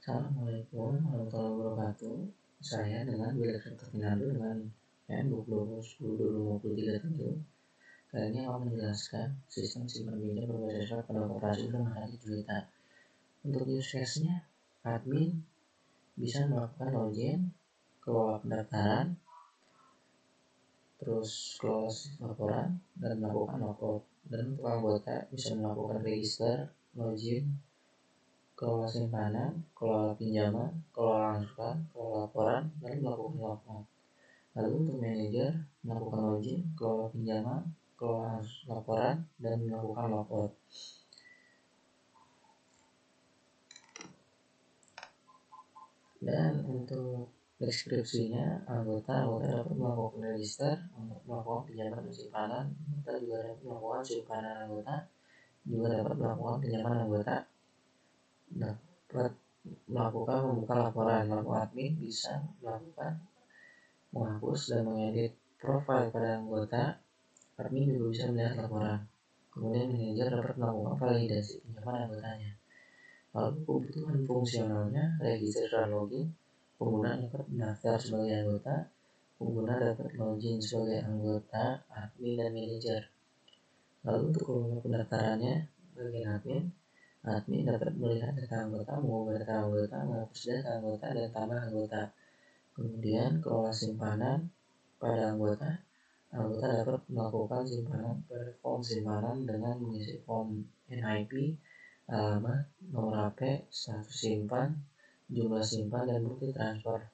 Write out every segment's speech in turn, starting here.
Assalamualaikum warahmatullahi wabarakatuh. Saya dengan Willy Fernando dengan Handbook 2020-2023. Kali ini akan menjelaskan sistem simpan pinjam berbasis pada operasi dalam hari cerita. Untuk use case-nya, admin bisa melakukan login, kelola pendaftaran, terus kelola laporan, dan melakukan logout. Dan untuk anggota bisa melakukan register, login, kelola simpanan, kelola pinjaman, kelola angsuran, kelola laporan, dan melakukan logout. Lalu untuk manajer melakukan login, kelola pinjaman, kelola laporan, dan melakukan logout. Dan untuk deskripsinya, anggota dapat melakukan register untuk melakukan pinjaman dan simpanan. Kita juga dapat melakukan simpanan anggota, juga dapat melakukan pinjaman anggota, dapat melakukan membuka laporan. Lalu admin bisa melakukan menghapus dan mengedit profil pada anggota. Admin juga bisa melihat laporan. Kemudian manajer dapat melakukan validasi pinjaman anggotanya. Lalu kebutuhan fungsionalnya, register dan login, pengguna dapat mendaftar sebagai anggota, pengguna dapat login sebagai anggota, admin dan manajer. Lalu untuk kelola pendaftarannya, bagian admin dapat melihat data anggota, mengubah data anggota, menghapus data anggota, dan tambah anggota. Kemudian kelola simpanan pada anggota dapat melakukan simpanan pada form simpanan dengan mengisi form NIP, alamat, nomor HP, status simpan, jumlah simpan, dan bukti transfer.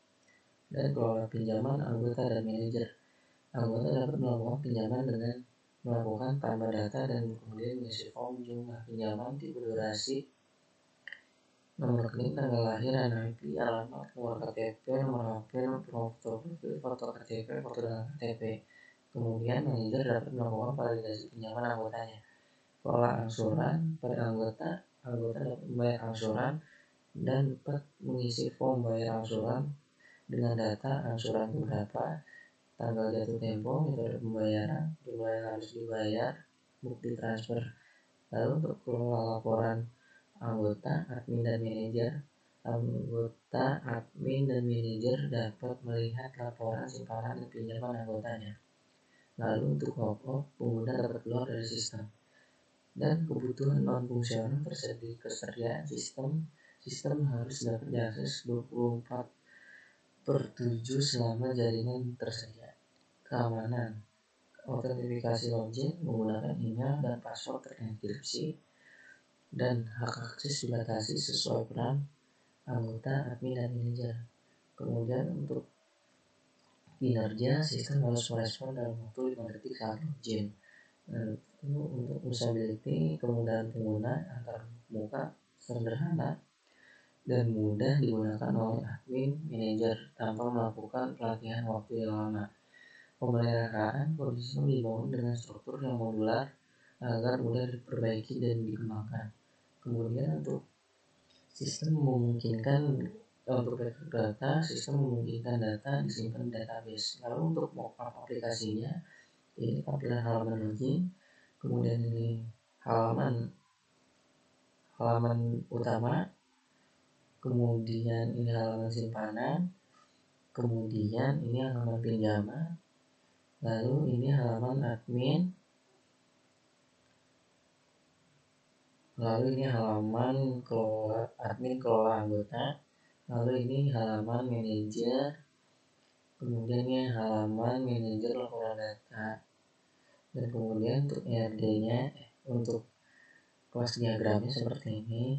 Dan kelola pinjaman anggota dan manajer, anggota dapat melakukan pinjaman dengan melakukan tambah data dan kemudian mengisi form jumlah pinjaman, tipe durasi, nomor rekening, tanggal lahir, NIP, alamat, nomor KTP, nomor HP, foto profil, foto KTP, foto dengan KTP. Kemudian manajer dapat melakukan validasi pinjaman anggotanya. Kelola angsuran pada anggota dapat membayar angsuran dan dapat mengisi form bayar angsuran dengan data angsuran berapa, tanggal jatuh tempo, metode pembayaran, jumlah yang harus dibayar, bukti transfer. Lalu untuk kelola laporan anggota, admin dan manajer, anggota, admin dan manajer dapat melihat laporan simpanan dan pinjaman anggotanya. Lalu untuk logout, pengguna dapat keluar dari sistem. Dan kebutuhan non-fungsional kesediaan sistem harus dapat diakses 24/7 selama jaringan tersedia. Keamanan, autentifikasi login menggunakan email dan password terenkripsi, dan hak akses dibatasi sesuai peran anggota, admin, dan manajer. Kemudian untuk kinerja, sistem harus merespon dalam waktu 5 detik saat login. Untuk usability, kemudahan pengguna antar muka sederhana dan mudah digunakan oleh admin manajer tanpa melakukan pelatihan waktu yang lama. Pemeliharaan sistem dibangun dengan struktur yang modular agar mudah diperbaiki dan dikembangkan. Kemudian untuk sistem memungkinkan untuk data, sistem memungkinkan data disimpan di database. Lalu untuk mockup aplikasinya, ini tampilan halaman login, kemudian ini halaman utama, kemudian ini halaman simpanan, kemudian ini halaman pinjaman, lalu ini halaman admin, lalu ini halaman admin kelola anggota, lalu ini halaman manajer, kemudian ini halaman manajer laporan data, dan kemudian untuk ERD-nya, untuk kelas diagramnya seperti ini.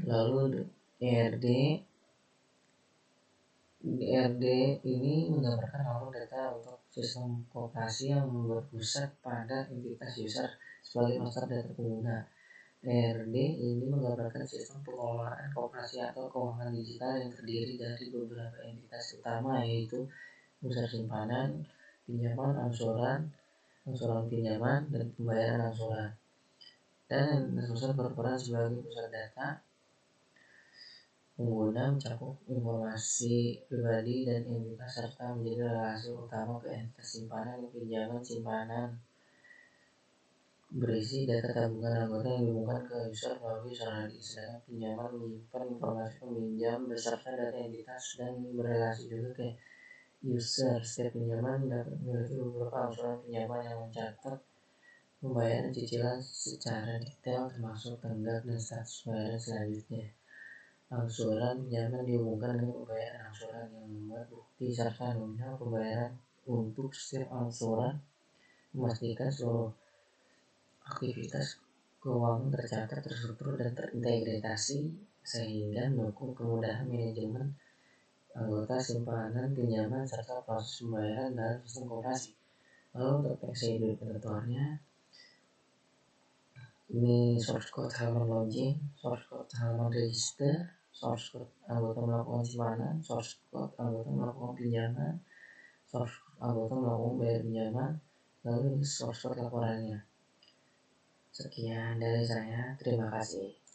Lalu ERD ini menggambarkan alur data untuk sistem koperasi yang berpusat pada entitas user sebagai master data pengguna. ERD ini menggambarkan sistem pengelolaan koperasi atau keuangan digital yang terdiri dari beberapa entitas utama, yaitu user simpanan, pinjaman, angsuran pinjaman, dan pembayaran angsuran. Dan user berperan sebagai pusat data pengguna, mencakup informasi pribadi dan entitas serta menjadi relasi utama ke entitas simpanan dan pinjaman simpanan. berisi data tabungan anggota yang dihubungkan ke user melalui user-ID, sedangkan pinjaman menyimpan informasi peminjam beserta data identitas dan berrelasi juga ke user. Setiap pinjaman dapat memiliki beberapa angsuran pinjaman yang mencatat pembayaran cicilan secara detail termasuk tenggat dan status pembayaran selanjutnya. Angsuran pinjaman dihubungkan dengan pembayaran angsuran yang membuat bukti serta nominal pembayaran untuk setiap angsuran, memastikan seluruh aktivitas keuangan tercatat, terstruktur, dan terintegrasi sehingga mendukung kemudahan manajemen anggota simpanan pinjaman serta proses pembayaran dalam sistem koperasi. Lalu untuk tax editornya, ini source code halaman login, source code halaman register, source code anggota melakukan simpanan, source code anggota melakukan pinjaman, source code anggota melakukan bayar pinjaman, lalu ini source code laporannya. Sekian dari saya, terima kasih.